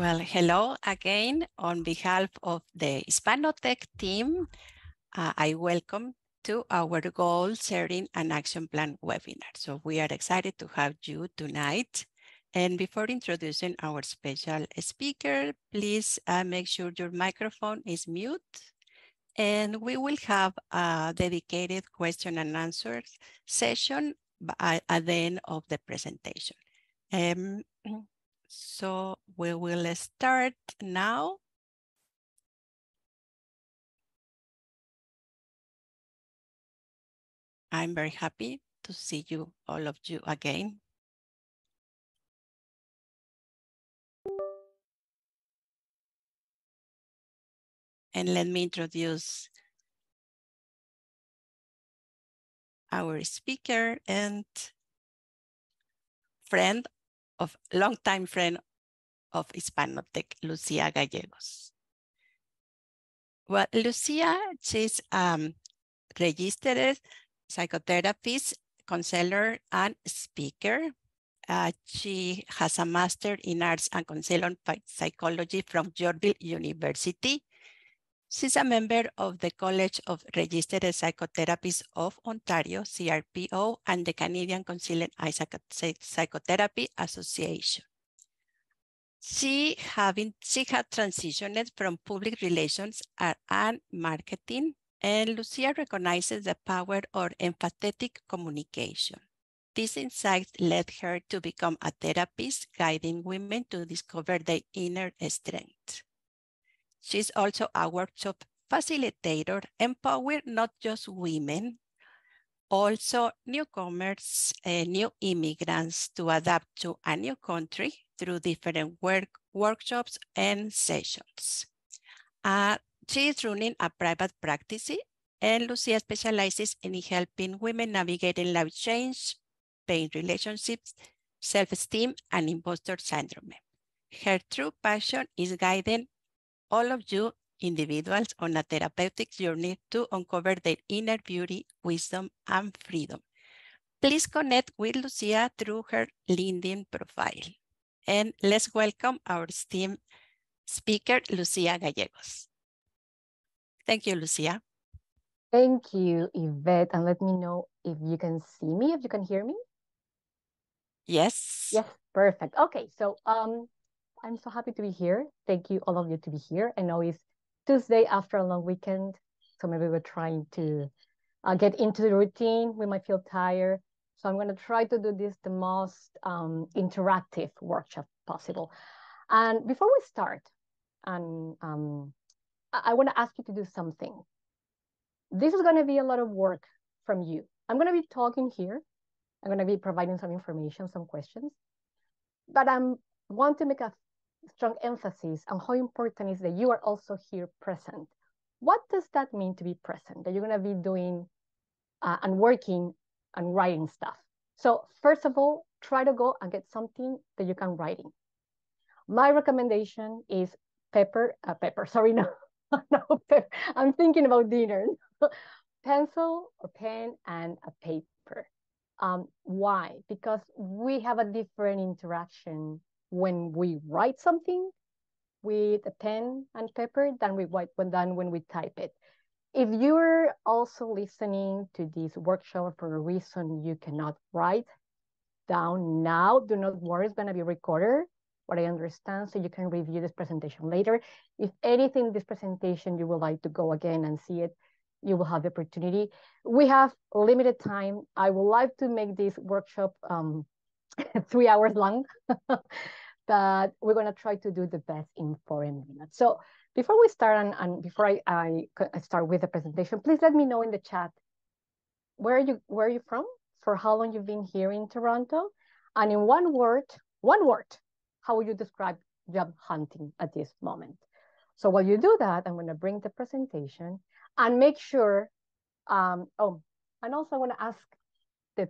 Well, hello again. On behalf of the Hispanotech team, I welcome to our goal setting and action plan webinar. So we are excited to have you tonight. And before introducing our special speaker, please make sure your microphone is mute. And we will have a dedicated question and answer session at the end of the presentation. So we will start now. I'm very happy to see you, all of you again. And let me introduce our speaker and longtime friend of Hispanotech, Lucia Gallegos. Well, Lucia, she's registered psychotherapist, counselor, and speaker. She has a master in arts and counseling psychology from Yorkville University. She's a member of the College of Registered Psychotherapists of Ontario, CRPO, and the Canadian Counseling and Psychotherapy Association. She had transitioned from public relations and marketing, and Lucia recognizes the power of empathetic communication. This insight led her to become a therapist, guiding women to discover their inner strength. She's also a workshop facilitator, empowering not just women, also newcomers and new immigrants to adapt to a new country through different workshops and sessions. She is running a private practice, and Lucia specializes in helping women navigating life change, pain relationships, self-esteem, and imposter syndrome. Her true passion is guiding all of you individuals on a therapeutic journey to uncover their inner beauty, wisdom, and freedom. Please connect with Lucia through her LinkedIn profile. And let's welcome our esteemed speaker, Lucia Gallegos. Thank you, Lucia. Thank you, Yvette. And let me know if you can see me, if you can hear me. Yes. Yes, perfect. Okay, so I'm so happy to be here. Thank you, all of you, to be here. I know it's Tuesday after a long weekend, so maybe we're trying to get into the routine. We might feel tired. So I'm going to try to do this the most interactive workshop possible. And before we start, and I want to ask you to do something. This is going to be a lot of work from you. I'm going to be talking here. I'm going to be providing some information, some questions. But I want to make a strong emphasis on how important it is that you are also here present. What does that mean to be present? That you're going to be doing and working and writing stuff. So first of all, try to go and get something that you can write in. My recommendation is pepper. No, pepper. I'm thinking about dinner. Pencil or pen and a paper. Why? Because we have a different interaction when we write something with a pen and paper than when we type it. If you're also listening to this workshop for a reason you cannot write down now, do not worry, it's going to be recorded, what I understand, so you can review this presentation later. If anything, this presentation, you would like to go again and see it, you will have the opportunity. We have limited time. I would like to make this workshop 3 hours long, but we're going to try to do the best in 40 minutes. So before we start and before I start with the presentation, please let me know in the chat, where are you from? For how long you've been here in Toronto? And in one word, how would you describe job hunting at this moment? So while you do that, I'm going to bring the presentation and make sure, and also I want to ask the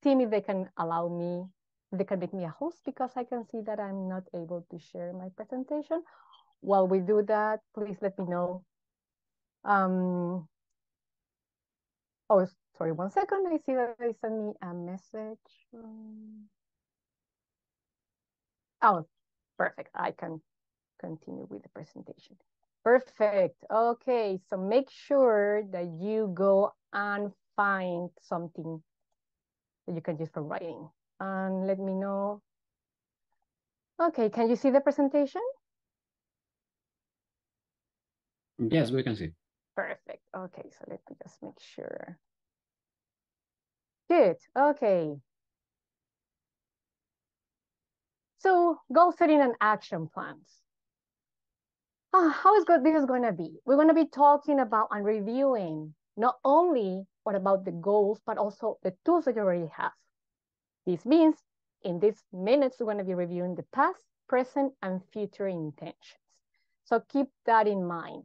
team if they can allow me, if they can make me a host, because I can see that I'm not able to share my presentation. While we do that, please let me know. Oh, sorry, 1 second. I see that they sent me a message. Oh, perfect. I can continue with the presentation. Perfect. Okay, so make sure that you go and find something that you can use for writing. And let me know. Okay, can you see the presentation? Yes, we can see. Perfect. Okay, so let me just make sure. Good. Okay. So goal setting and action plans. How is this is going to be? We're going to be talking about and reviewing not only what about the goals, but also the tools that you already have. This means in these minutes, we're going to be reviewing the past, present, and future intentions. So keep that in mind.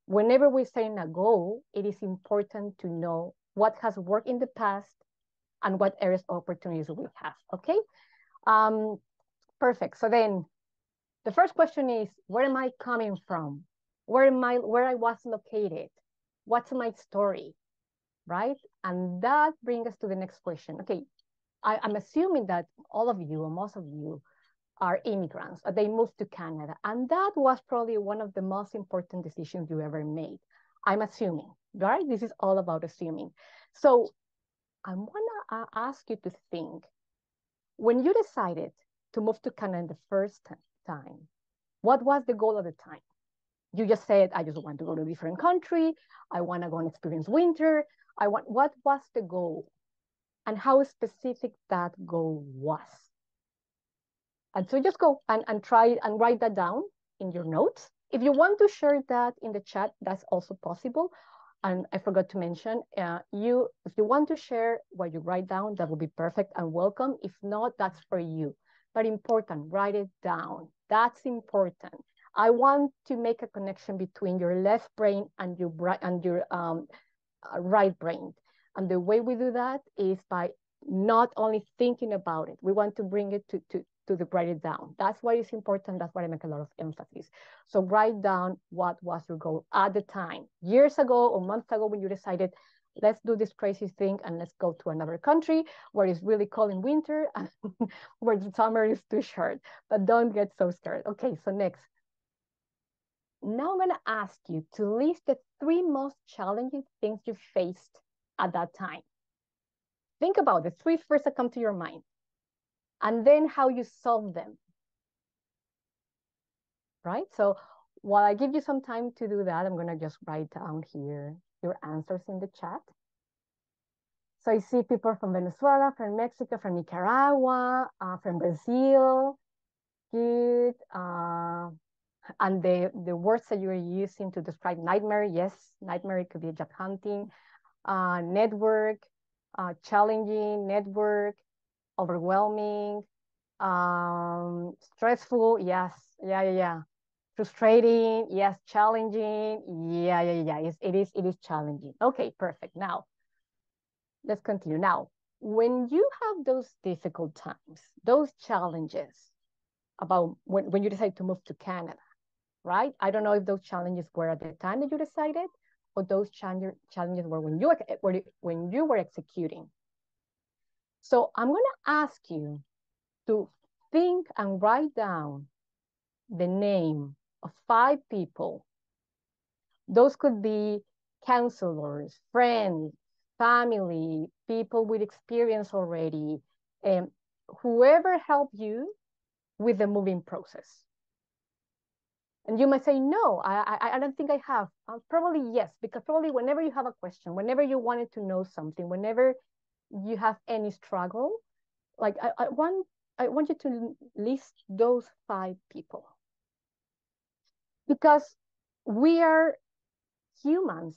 Whenever we're setting a goal, it is important to know what has worked in the past and what areas of opportunities we have, okay? Perfect. So then the first question is, where am I coming from? Where I was located? What's my story, right? And that brings us to the next question. Okay, I'm assuming that all of you, or most of you, are immigrants. They moved to Canada. And that was probably one of the most important decisions you ever made. I'm assuming, right? This is all about assuming. So I want to ask you to think, when you decided to move to Canada the first time, what was the goal at the time? You just said, I just want to go to a different country. I want to go and experience winter. What was the goal? And how specific that goal was? And so just go and try and write that down in your notes. If you want to share that in the chat, that's also possible. And I forgot to mention, if you want to share what you write down, that would be perfect and welcome. If not, that's for you. But important, write it down. That's important. I want to make a connection between your left brain and your right brain. And the way we do that is by not only thinking about it. We want to bring it to write it down. That's why it's important. That's why I make a lot of emphasis. So write down what was your goal at the time, years ago or months ago, when you decided, let's do this crazy thing and let's go to another country where it's really cold in winter and where the summer is too short. But don't get so scared. Okay, so next. Now I'm going to ask you to list the 3 most challenging things you faced at that time. Think about the 3 first that come to your mind, and then how you solve them, right? So while I give you some time to do that, I'm going to just write down here your answers in the chat. So I see people from Venezuela, from Mexico, from Nicaragua, from Brazil. Good. And the words that you're using to describe nightmare, yes, nightmare, it could be job hunting, network, challenging, network, overwhelming, stressful, yes, yeah. Frustrating, yes, challenging, yeah. It is challenging. Okay, perfect. Now, let's continue. Now, when you have those difficult times, those challenges about when you decide to move to Canada, right? I don't know if those challenges were at the time that you decided, or those challenges were when you were executing. So I'm going to ask you to think and write down the name of 5 people. Those could be counselors, friends, family, people with experience already, whoever helped you with the moving process. And you might say, no, I don't think I have. Probably yes, because probably whenever you have a question, whenever you wanted to know something, whenever you have any struggle, like I want you to list those 5 people. Because we are humans,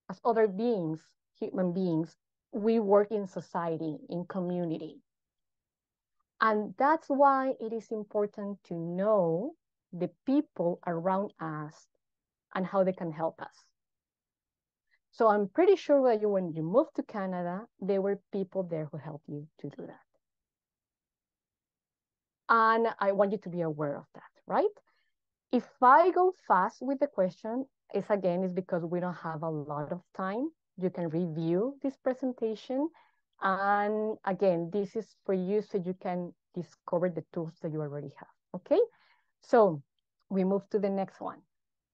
as other beings, human beings, we work in society, in community. And that's why it is important to know the people around us and how they can help us. So I'm pretty sure that when you moved to Canada, there were people there who helped you to do that. And I want you to be aware of that, right? If I go fast with the question, it's because we don't have a lot of time. You can review this presentation. And again, this is for you so you can discover the tools that you already have. Okay, so we move to the next one.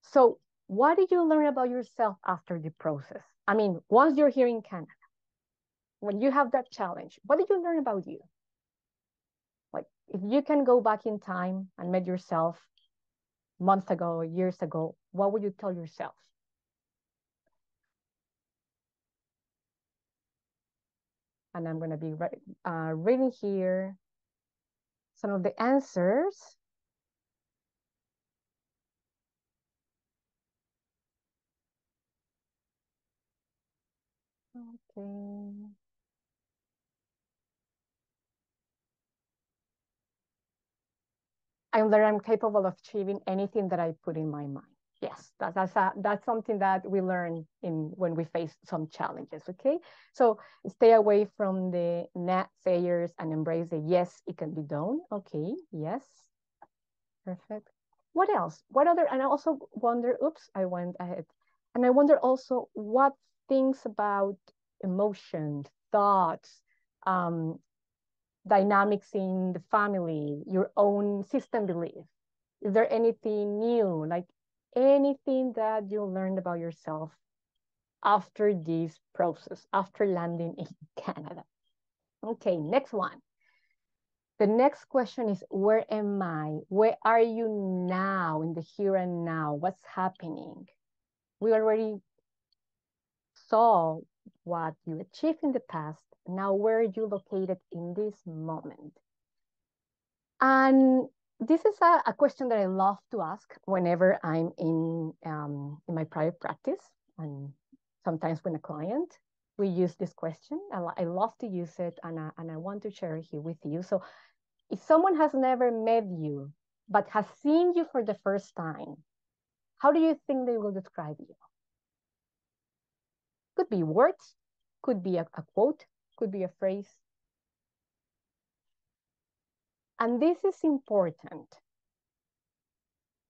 So what did you learn about yourself after the process? I mean, once you're here in Canada, when you have that challenge, what did you learn about you? Like, if you can go back in time and met yourself months ago, years ago, what would you tell yourself? And I'm going to be reading here some of the answers. Okay. I learned I'm capable of achieving anything that I put in my mind. Yes, that's something that we learn when we face some challenges. Okay, so stay away from the naysayers and embrace the yes, it can be done. Okay, yes, perfect. What else? What other? And I also wonder. Oops, I went ahead. And I wonder also what things about emotions, thoughts, um, dynamics in the family, your own system belief. Is there anything new, like anything that you learned about yourself after this process, after landing in Canada? Okay, next one. The next question is, where am I? Where are you now in the here and now? What's happening? We already saw what you achieved in the past. Now, where are you located in this moment? And this is a question that I love to ask whenever I'm in my private practice, and sometimes when a client, we use this question. I love to use it, and I want to share it here with you. So if someone has never met you, but has seen you for the first time, how do you think they will describe you? Could be words, could be a quote, could be a phrase. And this is important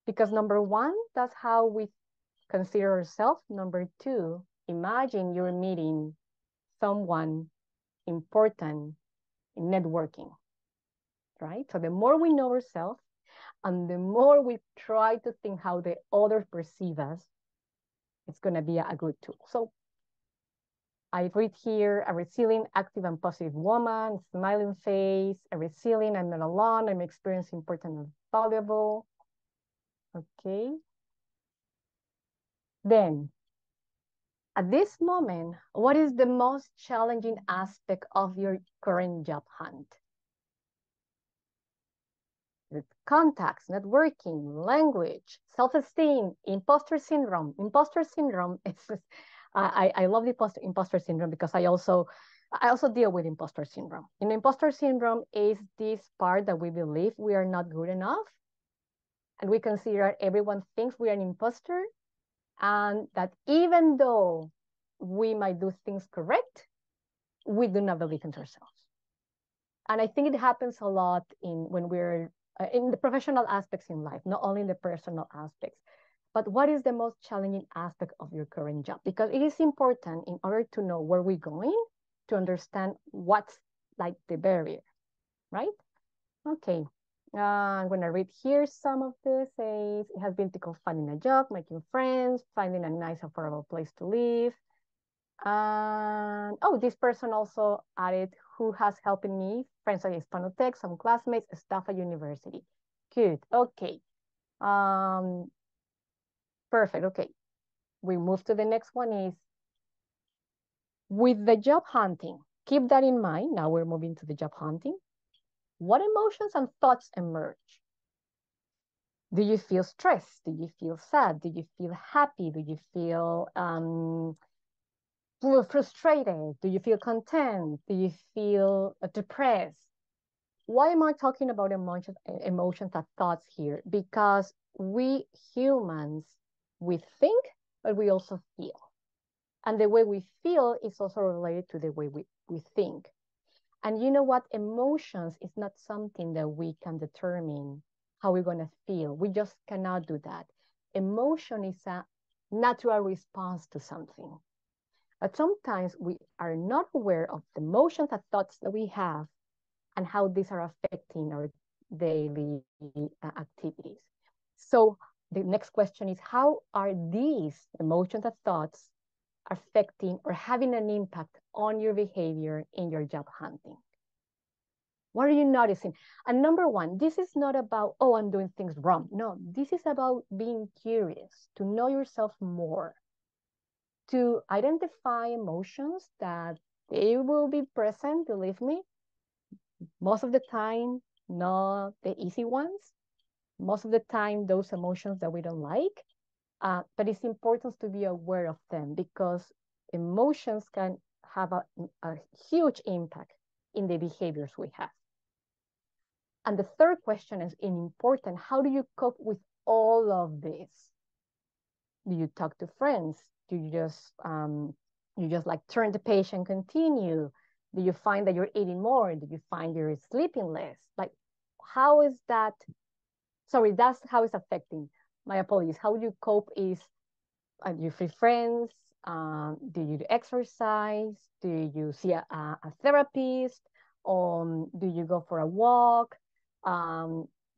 because number one, that's how we consider ourselves. Number two, imagine you're meeting someone important in networking, right? So the more we know ourselves and the more we try to think how the others perceive us, it's going to be a good tool. So I read here, a resilient, active, and positive woman, smiling face, a resilient, I'm not alone, I'm experiencing important and valuable. Okay. Then, at this moment, what is the most challenging aspect of your current job hunt? With contacts, networking, language, self-esteem, imposter syndrome. Imposter syndrome is I love the imposter syndrome because I also deal with imposter syndrome. And imposter syndrome is this part that we believe we are not good enough, and we consider everyone thinks we are an imposter, and that even though we might do things correct, we do not believe in ourselves. And I think it happens a lot when we're in the professional aspects in life, not only in the personal aspects. But what is the most challenging aspect of your current job? Because it is important in order to know where we're going to understand what's like the barrier, right? Okay. I'm going to read here some of this. Says, it has been difficult finding a job, making friends, finding a nice, affordable place to live. And oh, this person also added who has helped me, friends at Hispanotech, some classmates, staff at university. Good. Okay. Perfect. Okay. We move to the next one is with the job hunting. Keep that in mind. Now we're moving to the job hunting. What emotions and thoughts emerge? Do you feel stressed? Do you feel sad? Do you feel happy? Do you feel frustrated? Do you feel content? Do you feel depressed? Why am I talking about emotions and thoughts here? Because we humans, we think, but we also feel. And the way we feel is also related to the way we think. And you know what? Emotions is not something that we can determine how we're going to feel. We just cannot do that. Emotion is a natural response to something. But sometimes we are not aware of the emotions and thoughts that we have and how these are affecting our daily activities. So the next question is, how are these emotions and thoughts affecting or having an impact on your behavior in your job hunting? What are you noticing? And number one, this is not about, oh, I'm doing things wrong. No, this is about being curious, to know yourself more, to identify emotions that they will be present, believe me, most of the time, not the easy ones. Most of the time, those emotions that we don't like. But it's important to be aware of them because emotions can have a huge impact in the behaviors we have. And the third question is important. How do you cope with all of this? Do you talk to friends? Do you just like turn the page and continue? Do you find that you're eating more? Do you find you're sleeping less? Like, how is that? Sorry, that's how it's affecting. My apologies. How you cope is, you free friends? Do you do exercise? Do you see a therapist? Do you go for a walk?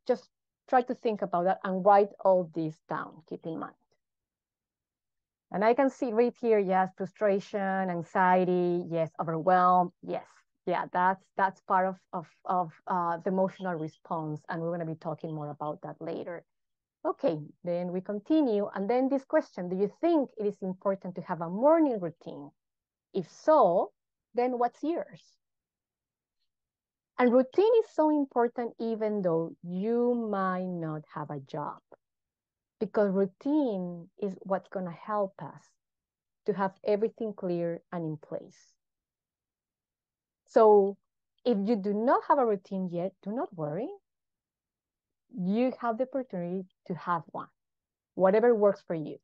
Just try to think about that and write all this down, keep in mind. And I can see right here, yes, frustration, anxiety, yes, overwhelm, yes. Yeah, that's part of the emotional response, and we're going to be talking more about that later. Okay, then we continue. And then this question, do you think it is important to have a morning routine? If so, then what's yours? And routine is so important even though you might not have a job, because routine is what's going to help us to have everything clear and in place. So if you do not have a routine yet, do not worry. You have the opportunity to have one, whatever works for you.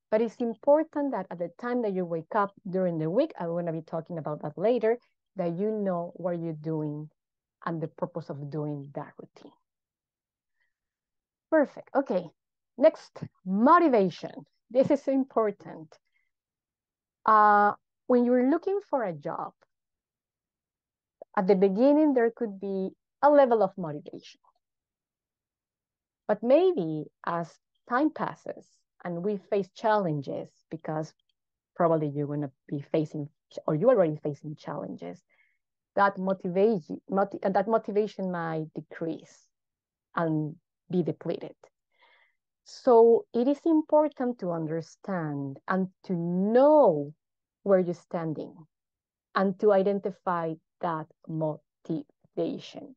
But it's important that at the time that you wake up during the week, I'm going to be talking about that later, that you know what you're doing and the purpose of doing that routine. Perfect. Okay. Next, motivation. This is important. When you're looking for a job, at the beginning, there could be a level of motivation. But maybe as time passes and we face challenges, because probably you're going to be facing, or you're already facing challenges, that motivation might decrease and be depleted. So it is important to understand and to know where you're standing and to identify that motivation.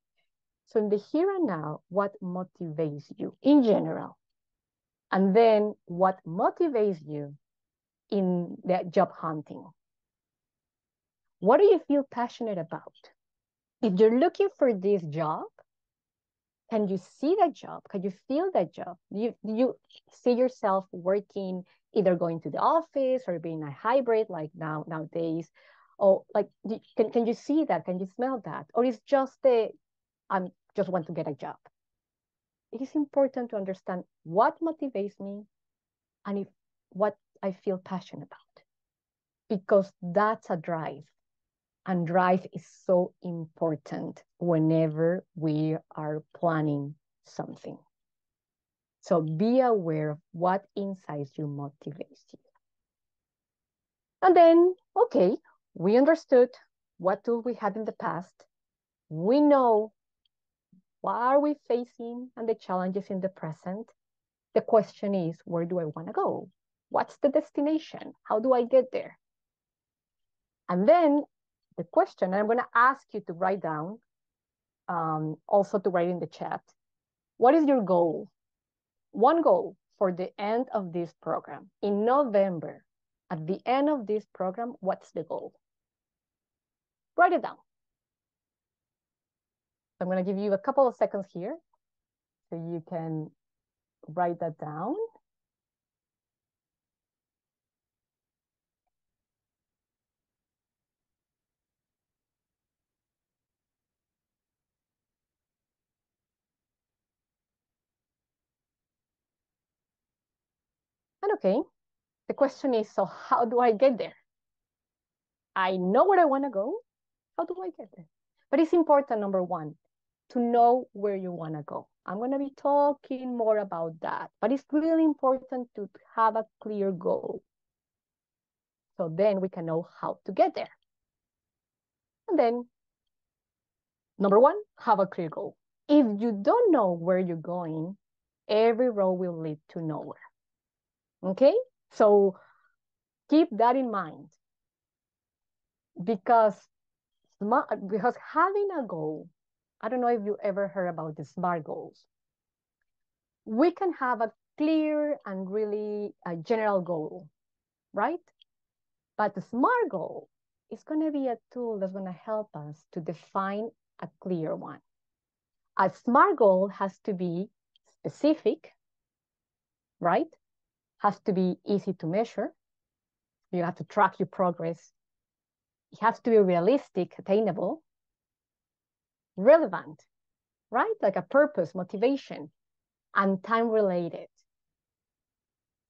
So in the here and now, what motivates you in general? And then what motivates you in the job hunting? What do you feel passionate about? If you're looking for this job, can you see that job? Can you feel that job? Do you see yourself working, either going to the office or being a hybrid like nowadays? Or like, can you see that? Can you smell that? Or is just I'm just want to get a job? It is important to understand what motivates me and what I feel passionate about, because that's a drive. And drive is so important whenever we are planning something. So be aware of what inside you motivates you. And then, okay, we understood what tools we had in the past. We know what are we facing and the challenges in the present. The question is, where do I want to go? What's the destination? How do I get there? And then the question, and I'm going to ask you to write down, also to write in the chat, what is your goal? One goal for the end of this program. In November, at the end of this program, what's the goal? Write it down. I'm going to give you a couple of seconds here so you can write that down. And okay, the question is, so how do I get there? I know where I want to go. How do I get there? But it's important, number one, to know where you want to go. I'm going to be talking more about that, but it's really important to have a clear goal. So then we can know how to get there. And then, number one, have a clear goal. If you don't know where you're going, every road will lead to nowhere. Okay? So keep that in mind. Because having a goal, I don't know if you ever heard about the SMART goals. We can have a clear and really a general goal, right? But the SMART goal is going to be a tool that's going to help us to define a clear one. A SMART goal has to be specific, right? Has to be easy to measure. You have to track your progress. It has to be realistic, attainable, relevant, right? Like a purpose, motivation, and time related.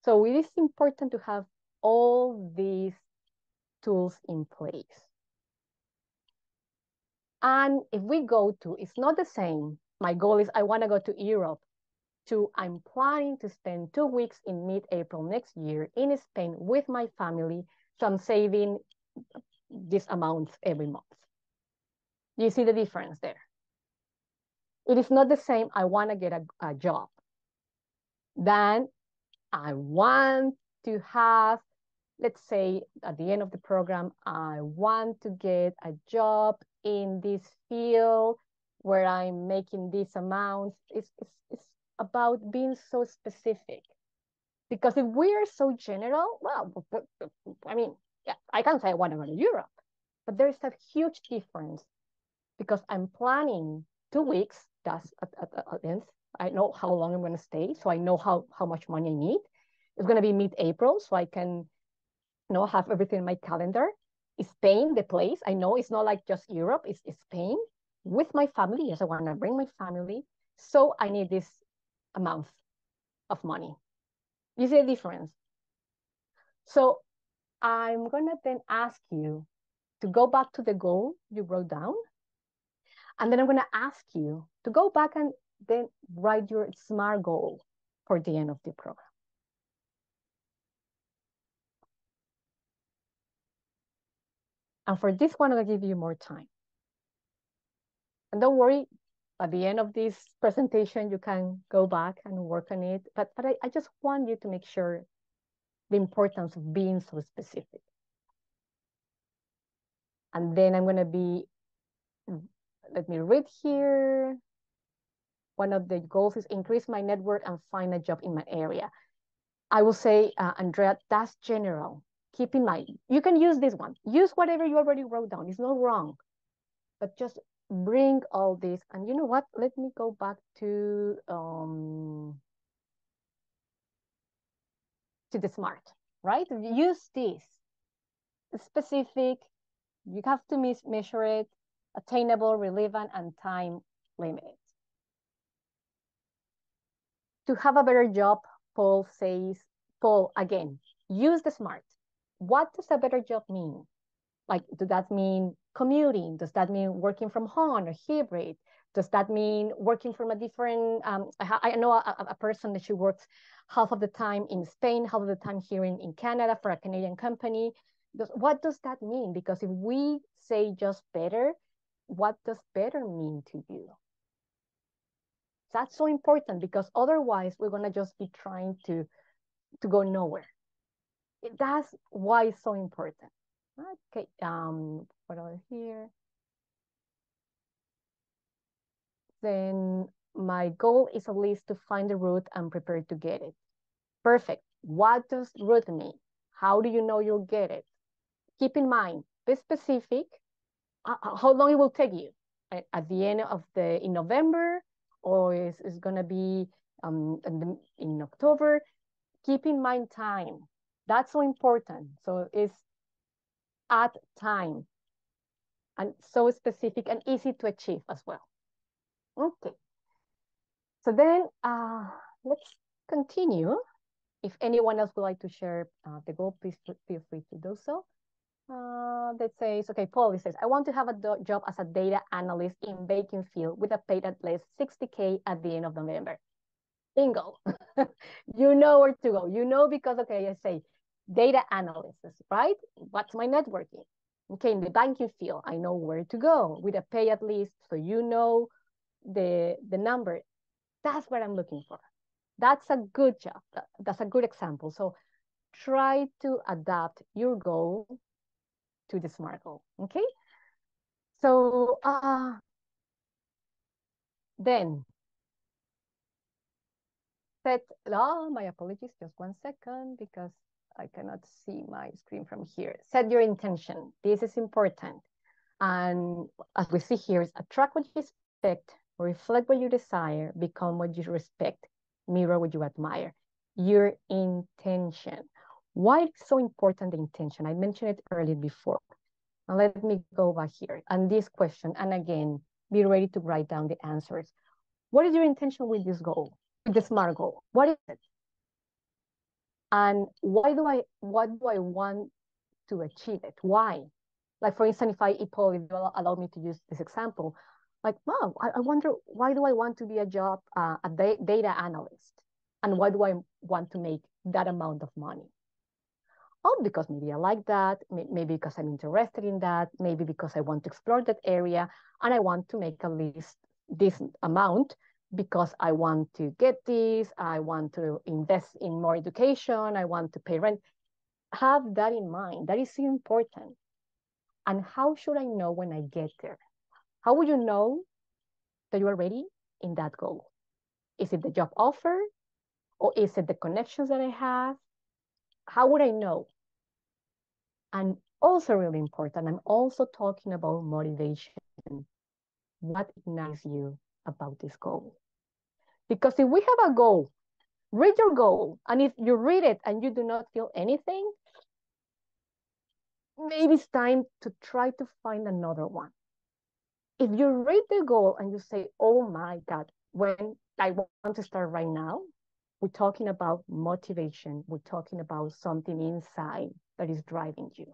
So it is important to have all these tools in place. And if we go to, it's not the same. My goal is I want to go to Europe, to I'm planning to spend 2 weeks in mid-April next year in Spain with my family. So I'm saving this amount every month. You see the difference there? It is not the same. I want to get a job. Then I want to have, let's say at the end of the program, I want to get a job in this field where I'm making these amounts. It's about being so specific. Because if we're so general, well, I mean, yeah, I can say I want to go to Europe, but there's a huge difference because I'm planning 2 weeks. That's at length. I know how long I'm going to stay, so I know how much money I need. It's going to be mid-April, so I can have everything in my calendar. Spain, the place, I know it's not like just Europe, it's Spain with my family. Yes, I want to bring my family. So I need this amount of money. You see the difference? So I'm going to then ask you to go back to the goal you wrote down. And then I'm going to ask you to go back and then write your SMART goal for the end of the program. And for this one, I'll give you more time. And don't worry, at the end of this presentation, you can go back and work on it. But I just want you to make sure the importance of being so specific. And then I'm going to be, let me read here. One of the goals is increase my network and find a job in my area. I will say, Andrea, that's general. Keep in mind, you can use this one. Use whatever you already wrote down. It's not wrong. But just bring all this. And you know what? Let me go back to the SMART, right? Use this. It's specific. You have to measure it. Attainable, relevant, and time limited. To have a better job, Paul says, Paul, again, use the SMART. What does a better job mean? Like, does that mean commuting? Does that mean working from home or hybrid? Does that mean working from a different, I know a person that she works half of the time in Spain, half of the time here in Canada for a Canadian company. What does that mean? Because if we say just better, what does better mean to you? That's so important because otherwise we're going to just be trying to go nowhere. That's why it's so important. Okay, what over here? Then my goal is at least to find the route and prepare to get it. Perfect. What does route mean? How do you know you'll get it? Keep in mind, be specific. How long it will take you? At the end of in November, or is going to be in October? Keep in mind time. That's so important. So it's at time and so specific and easy to achieve as well. Okay. So then let's continue. If anyone else would like to share the goal, please feel free to do so. That says, okay, Paul says, I want to have a job as a data analyst in baking field with a paid at least 60K at the end of November. Bingo. You know where to go. You know, because, okay, I say data analysis, right? What's my networking? Okay, in the banking field, I know where to go with a pay at least. So you know the number. That's what I'm looking for. That's a good job. That's a good example. So try to adapt your goal to the SMART goal, okay? So then set, my apologies, just 1 second because I cannot see my screen from here. Set your intention. This is important. And as we see here, is attract what you expect, reflect what you desire, become what you respect, mirror what you admire. Your intention. Why it's so important, the intention? I mentioned it earlier before. And let me go back here. And this question, and again, be ready to write down the answers. What is your intention with this goal, with the SMART goal? What is it? And what do I want to achieve it? Why? Like, for instance, if Paul, if you allow me to use this example, like, wow, I wonder, why do I want to be a data analyst? And why do I want to make that amount of money? Oh, because maybe I like that, maybe because I'm interested in that, maybe because I want to explore that area, and I want to make at least this amount because I want to get this, I want to invest in more education, I want to pay rent. Have that in mind. That is important. And how should I know when I get there? How would you know that you are ready in that goal? Is it the job offer? Or is it the connections that I have? How would I know? And also really important, I'm also talking about motivation. What ignites you about this goal? Because if we have a goal, read your goal. And if you read it and you do not feel anything, maybe it's time to try to find another one. If you read the goal and you say, oh my God, when I want to start right now, we're talking about motivation. We're talking about something inside that is driving you.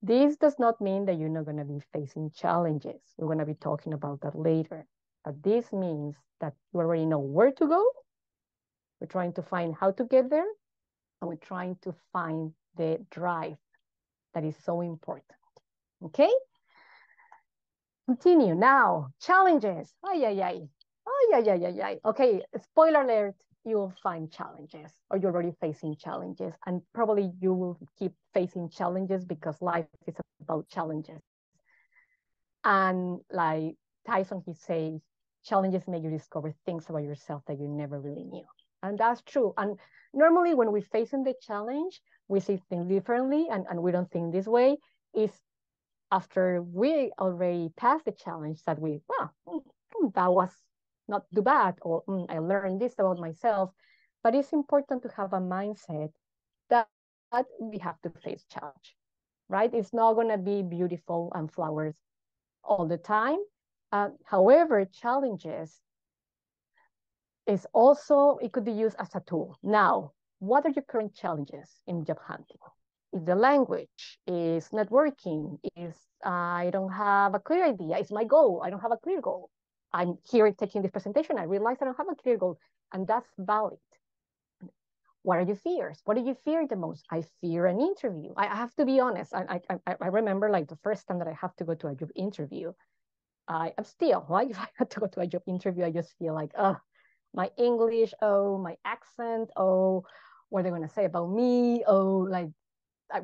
This does not mean that you're not going to be facing challenges. We're going to be talking about that later. But this means that you already know where to go. We're trying to find how to get there. And we're trying to find the drive that is so important. Okay? Continue now. Challenges. Ay, ay, ay. Ay, ay, ay, ay, ay. Okay, spoiler alert. You'll find challenges, or you're already facing challenges. And probably you will keep facing challenges because life is about challenges. And like Tyson, he says, challenges make you discover things about yourself that you never really knew. And that's true. And normally when we're facing the challenge, we see things differently and we don't think this way. Is after we already passed the challenge that we, that was not too bad, or I learned this about myself. But it's important to have a mindset that we have to face challenge, right? It's not going to be beautiful and flowers all the time. However, challenges is also, it could be used as a tool. Now, what are your current challenges in job hunting? Is the language, is networking, is I don't have a clear idea, is my goal, I don't have a clear goal. I'm here taking this presentation, I realize I don't have a clear goal, and that's valid. What are your fears? What do you fear the most? I fear an interview. I have to be honest. I remember like the first time that I have to go to a job interview, I'm still, like, if I had to go to a job interview, I just feel like, my English, oh, my accent, oh, what are they going to say about me? Oh, like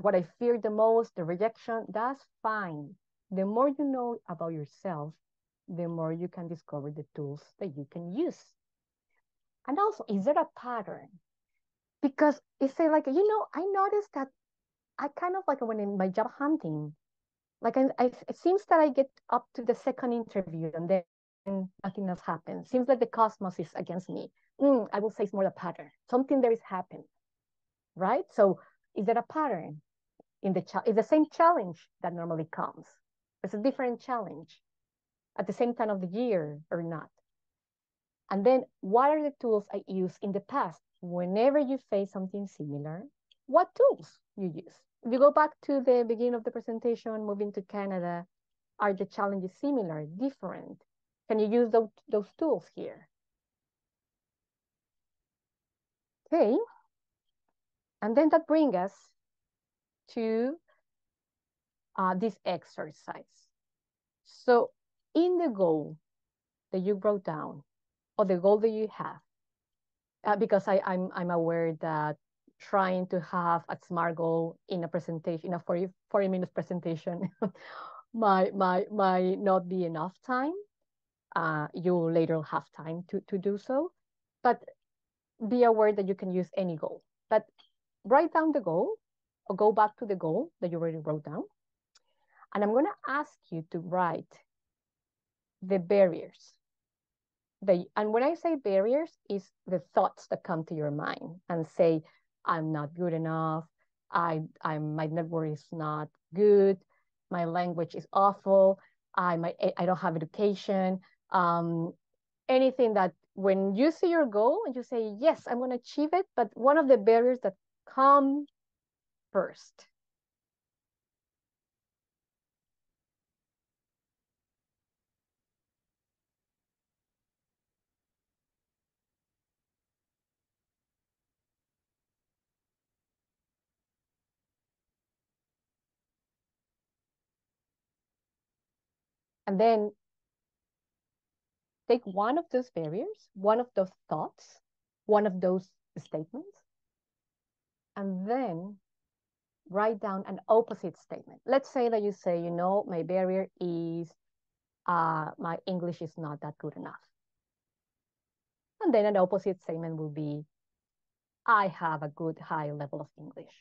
what I fear the most, the rejection, that's fine. The more you know about yourself, the more you can discover the tools that you can use. And also, is there a pattern? Because it's like, I noticed that I kind of like when in my job hunting, like it seems that I get up to the second interview and then nothing else happens. Seems like the cosmos is against me. I will say it's more a pattern. Something there is happening, right? So is there a pattern in the it's the same challenge that normally comes? It's a different challenge at the same time of the year or not? And then what are the tools I used in the past? Whenever you face something similar, what tools you use. If you go back to the beginning of the presentation, moving to Canada, are the challenges similar, different? Can you use those tools here? Okay. And then that brings us to this exercise. So in the goal that you wrote down, or the goal that you have, because I'm aware that trying to have a SMART goal in a presentation, in a 40 minutes presentation, might not be enough time. You later have time to do so, but be aware that you can use any goal. But write down the goal, or go back to the goal that you already wrote down. And I'm going to ask you to write the barriers. And when I say barriers, is the thoughts that come to your mind and say, I'm not good enough. My network is not good. My language is awful. I don't have education. Anything that when you see your goal and you say, yes, I'm going to achieve it, but one of the barriers that come first. And then take one of those barriers, one of those thoughts, one of those statements, and then write down an opposite statement. Let's say that you say, my barrier is my English is not that good enough. And then an opposite statement will be, I have a good high level of English.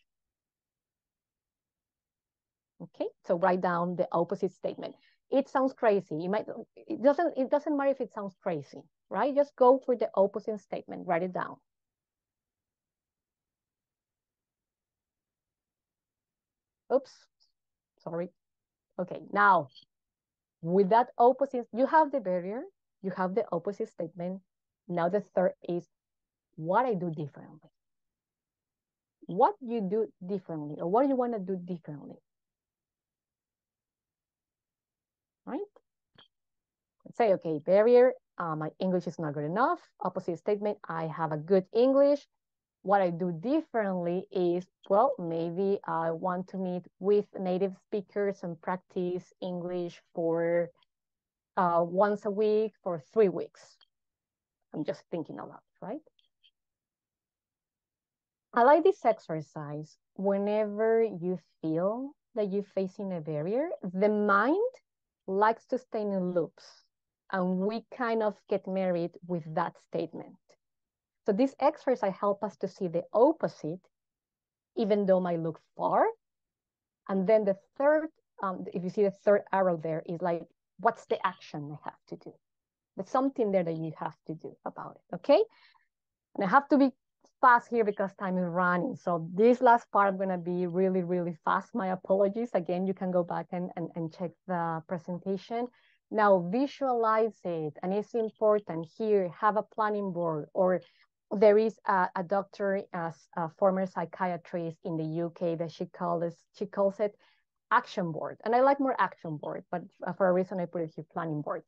Okay, so write down the opposite statement. It sounds crazy. It doesn't matter if it sounds crazy, right? Just go for the opposite statement, write it down. Oops, sorry. Okay, now with that opposite, you have the barrier, you have the opposite statement. Now the third is what I do differently. What you do differently, or what you want to do differently, right? Let's say, okay, barrier, my English is not good enough. Opposite statement, I have a good English. What I do differently is, well, maybe I want to meet with native speakers and practice English for once a week for 3 weeks. I'm just thinking a lot, right? I like this exercise. Whenever you feel that you're facing a barrier, the mind likes to stay in loops, and we kind of get married with that statement. So this exercise helps us to see the opposite, even though it might look far. And then the third, if you see the third arrow there, is like, what's the action I have to do? There's something there that you have to do about it, okay? And I have to be fast here because time is running. So this last part, I'm gonna be really, really fast. My apologies. Again, you can go back and check the presentation. Now visualize it, and it's important here, have a planning board, or there is a doctor, as a former psychiatrist in the UK, that she calls it action board. And I like more action board, but for a reason I put it here, planning board.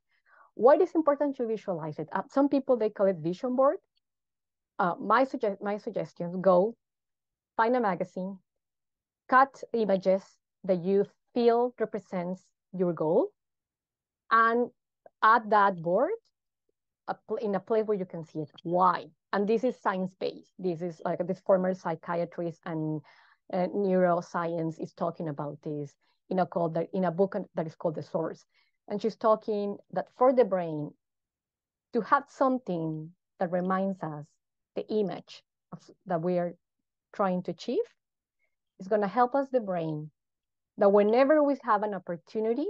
Why it is important to visualize it? Some people, they call it vision board. My suggestions: go find a magazine, cut images that you feel represents your goal, and add that board in a place where you can see it. Why? And this is science-based. This is like this former psychiatrist and neuroscience is talking about this in a book that is called The Source. And she's talking that for the brain to have something that reminds us the image that we are trying to achieve is going to help us, the brain, that whenever we have an opportunity,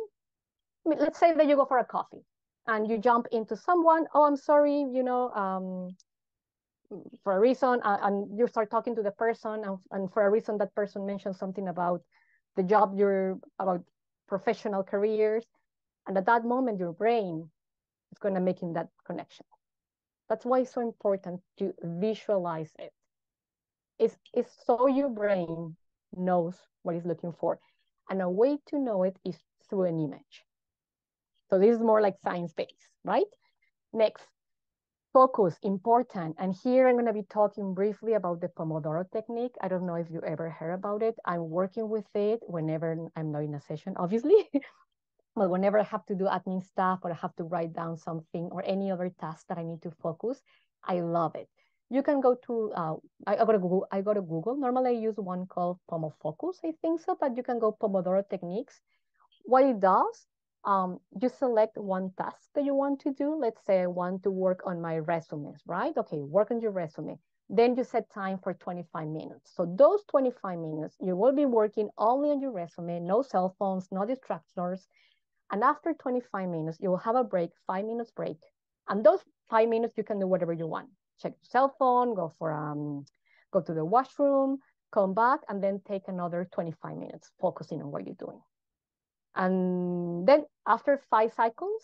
let's say that you go for a coffee and you jump into someone, oh, I'm sorry, for a reason, and you start talking to the person, and for a reason that person mentions something about the job about professional careers, and at that moment your brain is going to making that connection. That's why it's so important to visualize it. It's so your brain knows what it's looking for. And a way to know it is through an image. So this is more like science-based, right? Next, focus, important. And here I'm going to be talking briefly about the Pomodoro technique. I don't know if you ever heard about it. I'm working with it whenever I'm not in a session, obviously. But whenever I have to do admin stuff or I have to write down something or any other task that I need to focus, I love it. You can go to, I go to Google. Normally I use one called PomoFocus, I think so, but you can go Pomodoro techniques. What it does, you select one task that you want to do. Let's say I want to work on my resumes, right? Okay, work on your resume. Then you set time for 25 minutes. So those 25 minutes, you will be working only on your resume, no cell phones, no distractors. And after 25 minutes, you will have a break, 5 minutes break. And those 5 minutes, you can do whatever you want. Check your cell phone, go to the washroom, come back, and then take another 25 minutes focusing on what you're doing. And then after 5 cycles,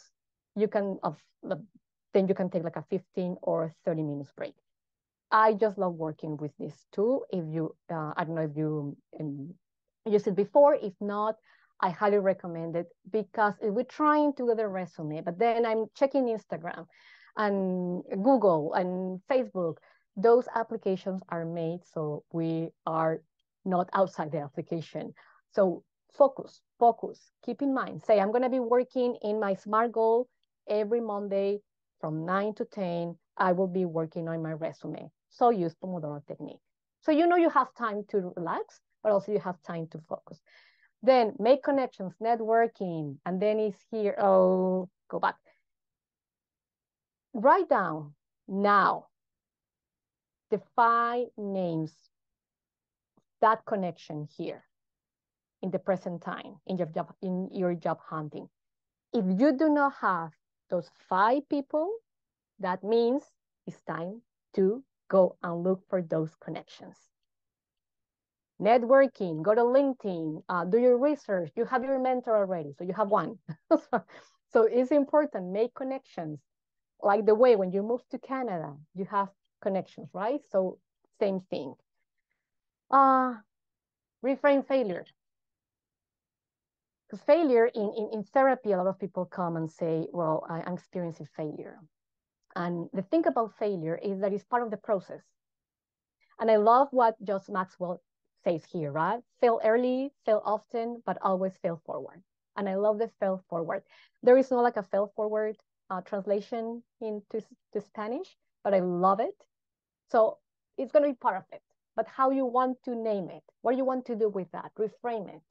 then you can take like a 15 or 30 minutes break. I just love working with this tool. If you, I don't know if you used it before. If not, I highly recommend it because we're trying to get a resume, but then I'm checking Instagram and Google and Facebook. Those applications are made so we are not outside the application. So focus, keep in mind. Say, I'm going to be working in my SMART goal every Monday from 9 to 10. I will be working on my resume. So use Pomodoro technique. So you know you have time to relax, but also you have time to focus. Then make connections, networking, and then it's here. Oh, go back. Write down now the 5 names, that connection here in the present time in your job hunting. If you do not have those 5 people, that means it's time to go and look for those connections. Networking, go to LinkedIn, do your research. You have your mentor already, so you have one. So it's important, make connections. Like the way when you move to Canada, you have connections, right? So same thing. Reframe failure. Because failure in therapy, a lot of people come and say, well, I'm experiencing failure. And the thing about failure is that it's part of the process. And I love what Josh Maxwell says here, right? Fail early, fail often, but always fail forward. And I love the fail forward. There is no like a fail forward translation into Spanish, but I love it. So it's going to be part of it. But how you want to name it, what you want to do with that, reframe it.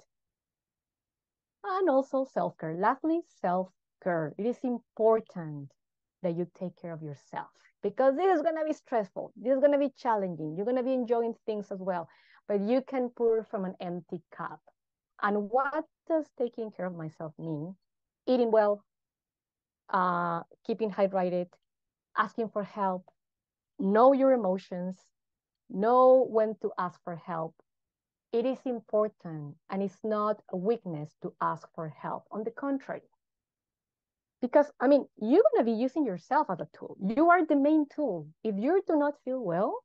And also self-care. Lastly, self-care. It is important that you take care of yourself because this is going to be stressful. This is going to be challenging. You're going to be enjoying things as well, but you can pour from an empty cup. And what does taking care of myself mean? Eating well, keeping hydrated, asking for help, know your emotions, know when to ask for help. It is important and it's not a weakness to ask for help. On the contrary, because I mean, you're going to be using yourself as a tool. You are the main tool. If you do not feel well,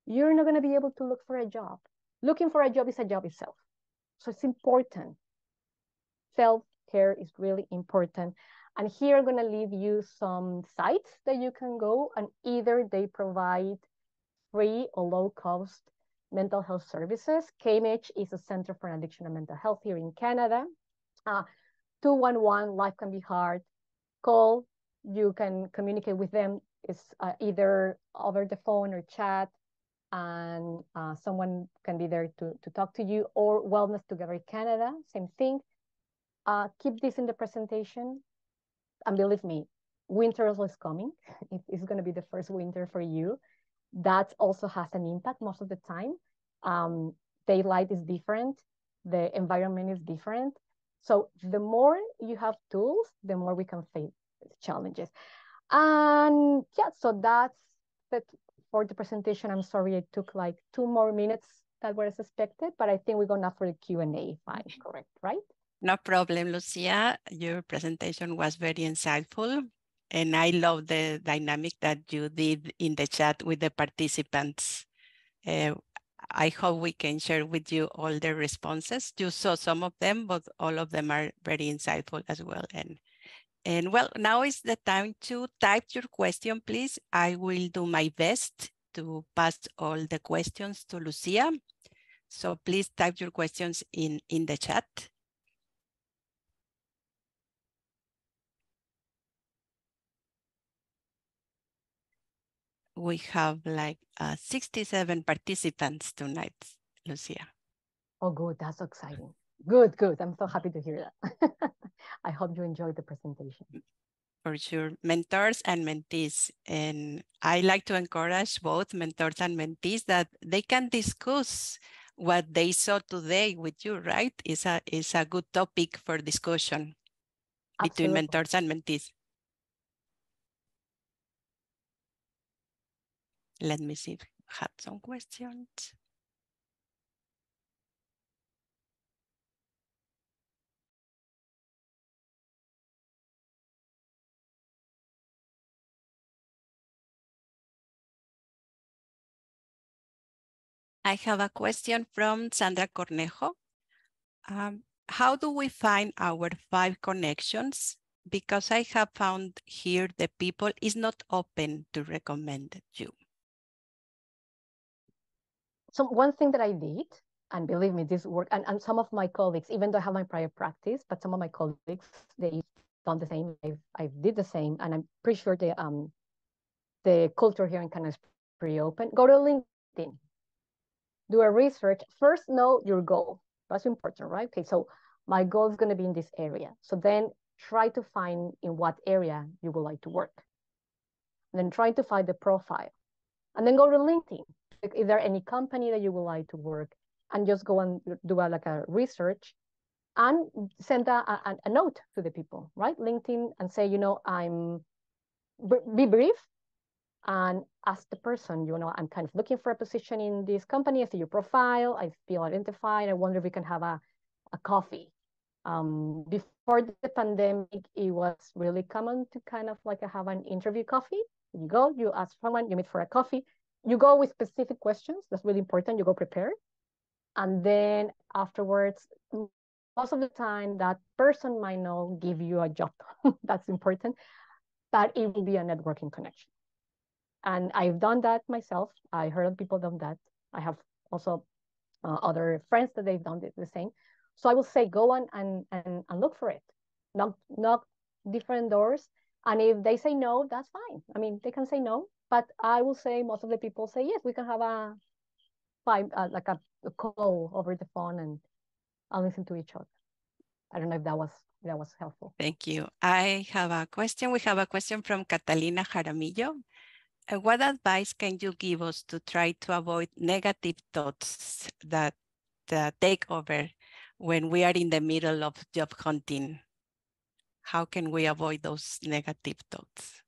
you're not going to be able to look for a job. Looking for a job is a job itself. So it's important. Self-care is really important. And here I'm going to leave you some sites that you can go and either they provide free or low-cost mental health services. KMH is a Center for Addiction and Mental Health here in Canada. 211, Life Can Be Hard. Call, you can communicate with them. It's either over the phone or chat, and someone can be there to talk to you, or Wellness Together Canada, same thing. Keep this in the presentation. And believe me, winter is coming. It's going to be the first winter for you. That also has an impact most of the time. Daylight is different. The environment is different. So the more you have tools, the more we can face challenges. And yeah, so that's it for the presentation. I'm sorry it took like 2 more minutes that was expected, but I think we're going for the Q&A if I'm correct, right? No problem, Lucia. Your presentation was very insightful. And I love the dynamic that you did in the chat with the participants. I hope we can share with you all the responses. You saw some of them, but all of them are very insightful as well. And well, now is the time to type your question, please. I will do my best to pass all the questions to Lucia. So please type your questions in the chat. We have like 67 participants tonight, Lucia. Oh, good. That's exciting. Good, good. I'm so happy to hear that. I hope you enjoyed the presentation. For sure, mentors and mentees. And I like to encourage both mentors and mentees that they can discuss what they saw today with you, right? It's a good topic for discussion between Absolutely. mentors and mentees. Let me see if I have some questions. I have a question from Sandra Cornejo. How do we find our 5 connections? Because I have found here the people is not open to recommend you. So one thing that I did, and believe me, this worked, and some of my colleagues, even though I have my prior practice, but some of my colleagues, they've done the same. I did the same, and I'm pretty sure the culture here in Canada is pretty open. Go to LinkedIn, do a research. First, know your goal. That's important, right? Okay, so my goal is going to be in this area. So then try to find in what area you would like to work. And then try to find the profile. And then go to LinkedIn. Is there any company that you would like to work? And just go and do like a research and send a note to the people, right? LinkedIn, and say, be brief and ask the person, I'm kind of looking for a position in this company. I see your profile. I feel identified. I wonder if we can have a coffee. Before the pandemic, it was really common to kind of like have an interview coffee. You go, you ask someone, you meet for a coffee. You go with specific questions. That's really important. You go prepared. And then afterwards, most of the time, that person might not give you a job. That's important. But it will be a networking connection. And I've done that myself. I heard of people done that. I have also other friends that they've done the same. So I will say, go on and look for it. Knock different doors. And if they say no, that's fine. I mean, they can say no, but I will say most of the people say yes. We can have a call over the phone and I'll listen to each other. I don't know if that was helpful. Thank you. I have a question. We have a question from Catalina Jaramillo. What advice can you give us to try to avoid negative thoughts that take over when we are in the middle of job hunting? How can we avoid those negative thoughts?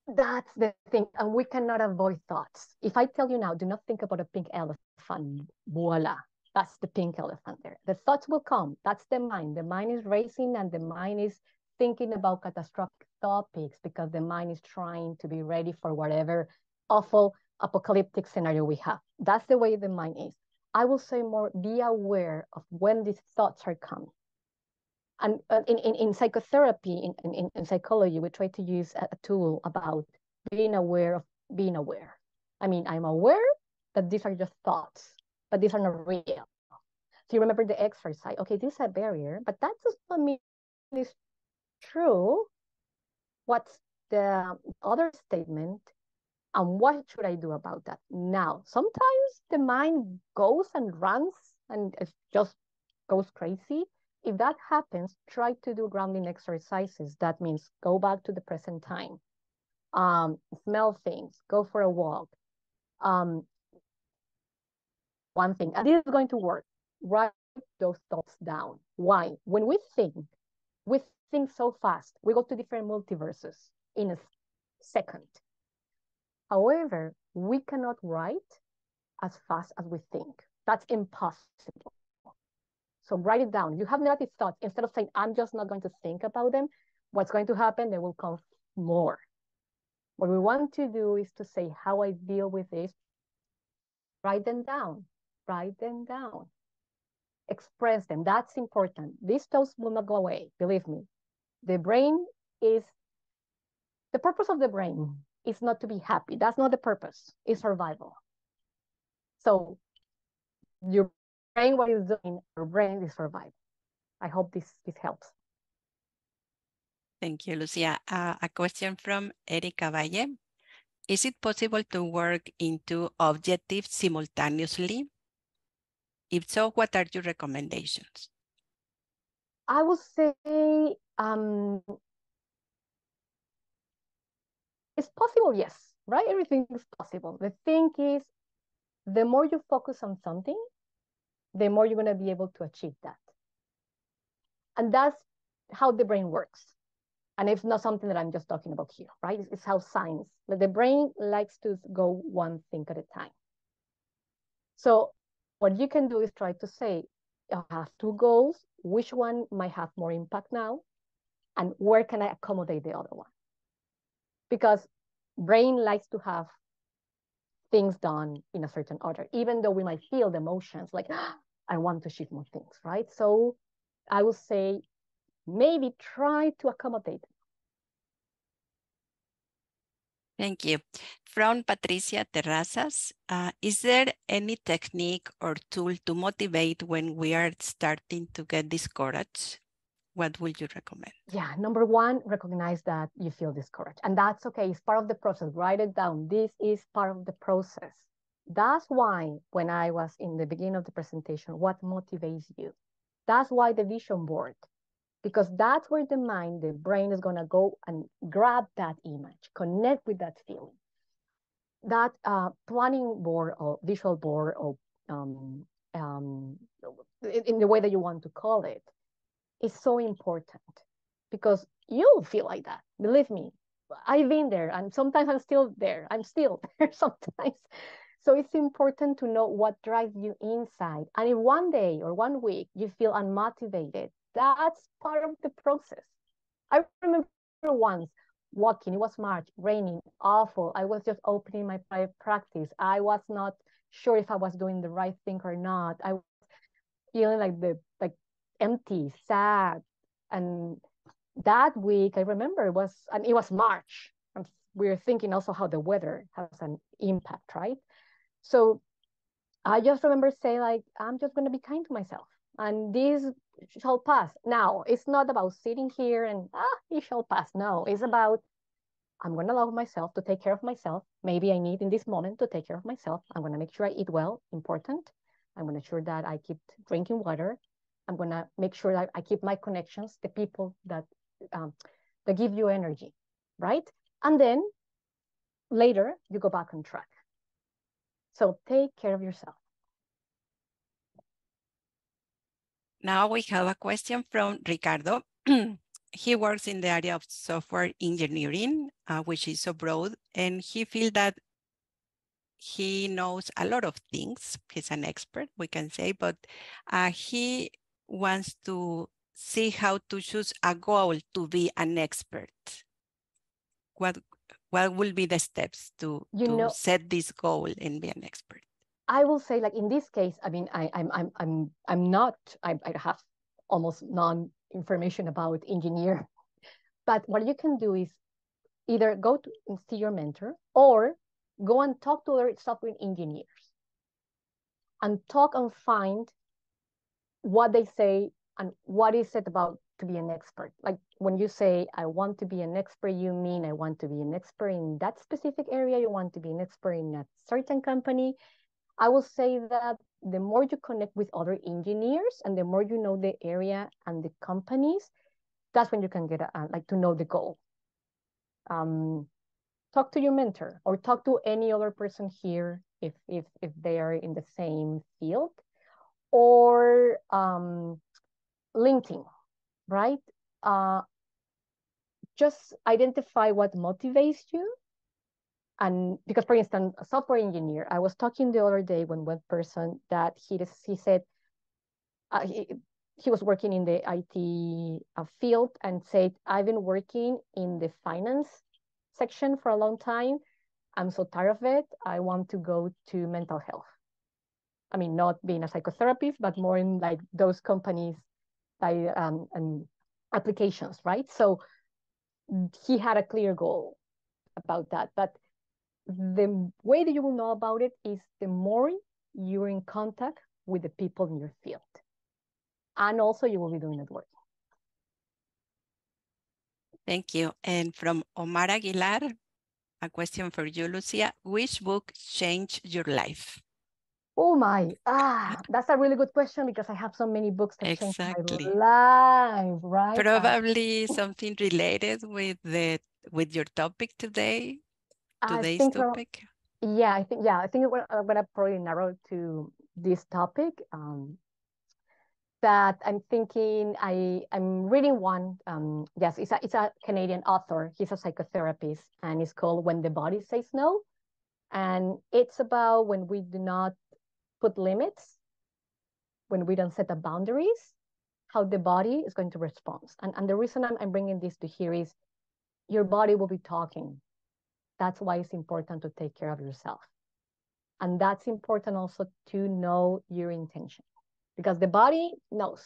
That's the thing. And we cannot avoid thoughts. If I tell you now, do not think about a pink elephant, voila, that's the pink elephant there. The thoughts will come. That's the mind. The mind is racing and the mind is thinking about catastrophic topics because the mind is trying to be ready for whatever awful apocalyptic scenario we have. That's the way the mind is. I will say more, be aware of when these thoughts are coming. And in psychotherapy, in psychology, we try to use a tool about being aware of being aware. I mean, I'm aware that these are just thoughts, but these are not real. So you remember the exercise. Okay, this is a barrier, but that does not mean it's true. What's the other statement? And what should I do about that? Now, sometimes the mind goes and runs and it just goes crazy. If that happens, try to do grounding exercises. That means go back to the present time. Smell things, go for a walk. One thing, and this is going to work. Write those thoughts down. Why? When we think so fast. We go to different multiverses in a second. However, we cannot write as fast as we think. That's impossible. So write it down. You have negative thoughts. Instead of saying, I'm just not going to think about them, what's going to happen? They will come more. What we want to do is to say how I deal with this. Write them down. write them down. Express them. That's important. These thoughts will not go away, believe me. The purpose of the brain is not to be happy. That's not the purpose. It's survival. So your brain, what is doing, your brain is survival. I hope this helps. Thank you, Lucia. A question from Erika Valle. Is it possible to work in two objectives simultaneously? If so, what are your recommendations? I would say it's possible, yes, right? Everything is possible. The thing is, the more you focus on something, the more you're going to be able to achieve that. And that's how the brain works. And it's not something that I'm just talking about here, right? It's how science, the brain likes to go one thing at a time. So what you can do is try to say, I have two goals, which one might have more impact now? And where can I accommodate the other one? Because brain likes to have things done in a certain order, even though we might feel the emotions like, I want to achieve more things, right? So I would say maybe try to accommodate. Thank you. From Patricia Terrazas, is there any technique or tool to motivate when we are starting to get discouraged? What would you recommend? Yeah, number one, recognize that you feel discouraged. And that's okay. It's part of the process. Write it down. This is part of the process. That's why when I was in the beginning of the presentation, what motivates you? That's why the vision board, because that's where the mind, the brain is going to go and grab that image, connect with that feeling. That planning board or visual board or in the way that you want to call it, is so important because you'll feel like that. Believe me, I've been there and sometimes I'm still there. I'm still there sometimes. So it's important to know what drives you inside. And if one day or 1 week you feel unmotivated, that's part of the process. I remember once walking, it was March, raining, awful. I was just opening my private practice. I was not sure if I was doing the right thing or not. I was feeling like empty, sad. And that week, I remember it was March. And we were thinking also how the weather has an impact, right? So I just remember saying like, I'm just going to be kind to myself. And this shall pass. Now, it's not about sitting here and, it shall pass. No, it's about, I'm going to allow myself to take care of myself. Maybe I need in this moment to take care of myself. I'm going to make sure I eat well, important. I'm going to make sure that I keep drinking water. I'm going to make sure that I keep my connections, the people that give you energy, right? And then later you go back on track. So take care of yourself. Now we have a question from Ricardo. He works in the area of software engineering, which is so broad, and he feels that he knows a lot of things. He's an expert, we can say, but he wants to see how to choose a goal to be an expert. What will be the steps to set this goal and be an expert? I will say, like in this case, I mean, I have almost none information about engineer, but what you can do is either go to see your mentor or go and talk to other software engineers and talk and find what they say and what is it about to be an expert. Like when you say, I want to be an expert, you mean I want to be an expert in that specific area, you want to be an expert in a certain company. I will say that the more you connect with other engineers and the more you know the area and the companies, that's when you can get to know the goal. Talk to your mentor or talk to any other person here if they are in the same field, or LinkedIn, right? Just identify what motivates you. And because, for instance, a software engineer, I was talking the other day with one person that he said he was working in the IT field and said, I've been working in the finance section for a long time. I'm so tired of it. I want to go to mental health. I mean, not being a psychotherapist, but more in like those companies and applications, right? So he had a clear goal about that. But the way that you will know about it is the more you're in contact with the people in your field. And also you will be doing networking. Thank you. And from Omar Aguilar, a question for you, Lucia. Which book changed your life? Oh my, that's a really good question because I have so many books that changed my Exactly. life, right? Probably something related with your topic today, I today's think, topic. I think I'm gonna probably narrow to this topic. That I'm thinking I'm reading one. Yes, it's a Canadian author. He's a psychotherapist, and it's called When the Body Says No. And it's about when we do not put limits, when we don't set up boundaries, how the body is going to respond. And the reason I'm bringing this to here is your body will be talking. That's why it's important to take care of yourself. And that's important also to know your intention because the body knows.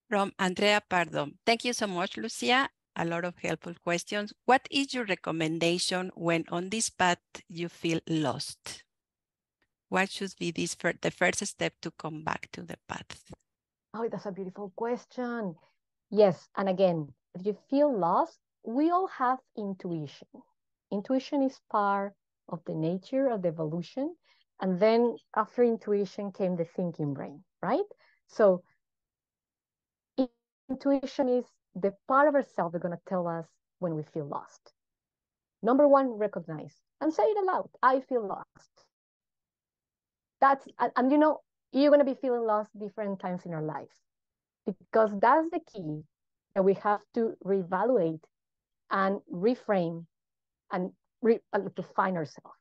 From Andrea Pardo. Thank you so much, Lucia. A lot of helpful questions. What is your recommendation when on this path you feel lost? What should be the first step to come back to the path? Oh, that's a beautiful question. Yes, and again, if you feel lost, we all have intuition. Intuition is part of the nature of the evolution. And then after intuition came the thinking brain, right? So intuition is the part of ourselves that's going to tell us when we feel lost. Number one, recognize and say it aloud. I feel lost. And you know, you're going to be feeling lost different times in our life because that's the key that we have to reevaluate and reframe and to find ourselves.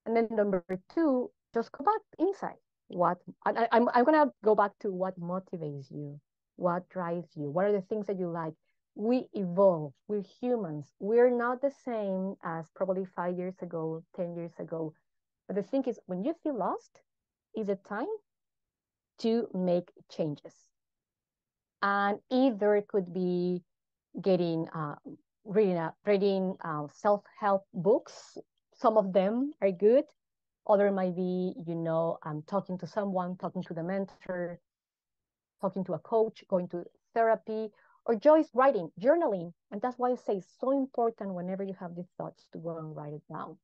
And then number two, just go back inside. I'm gonna go back to what motivates you, what drives you, what are the things that you like. We evolve. We're humans. We're not the same as probably 5 years ago, 10 years ago. But the thing is, when you feel lost, is it time to make changes? And either it could be getting reading self-help books. Some of them are good. Other might be, talking to someone, talking to the mentor, talking to a coach, going to therapy, or just writing, journaling. And that's why I say it's so important whenever you have these thoughts to go and write it down.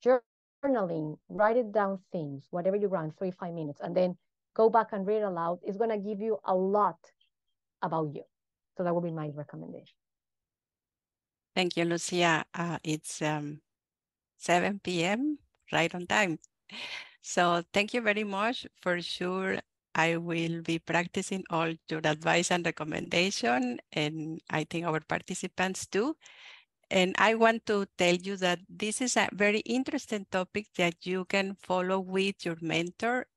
Journaling, write it down things, whatever you run, 3-5 minutes, and then go back and read it aloud. It's going to give you a lot about you. So that would be my recommendation. Thank you, Lucia. It's 7 p.m., right on time. So thank you very much. For sure, I will be practicing all your advice and recommendation, and I think our participants too. And I want to tell you that this is a very interesting topic that you can follow with your mentor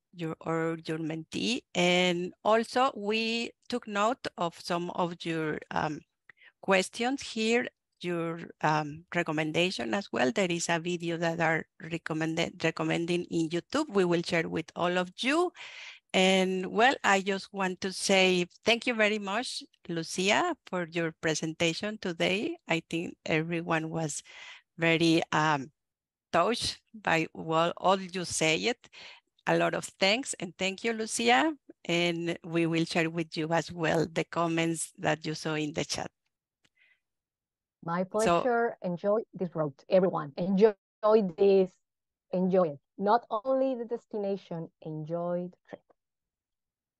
or your mentee. And also we took note of some of your questions here, your recommendation as well. There is a video that are recommending in YouTube. We will share with all of you. And well, I just want to say thank you very much, Lucia, for your presentation today. I think everyone was very touched by all you say it. A lot of thanks and thank you, Lucia. And we will share with you as well the comments that you saw in the chat. My pleasure. So, enjoy this road, everyone. Enjoy this. Enjoy it. Not only the destination, enjoy the trip.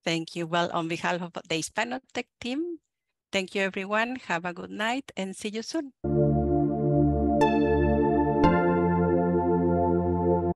Thank you. Well, on behalf of the Hispanotech team, thank you, everyone. Have a good night and see you soon.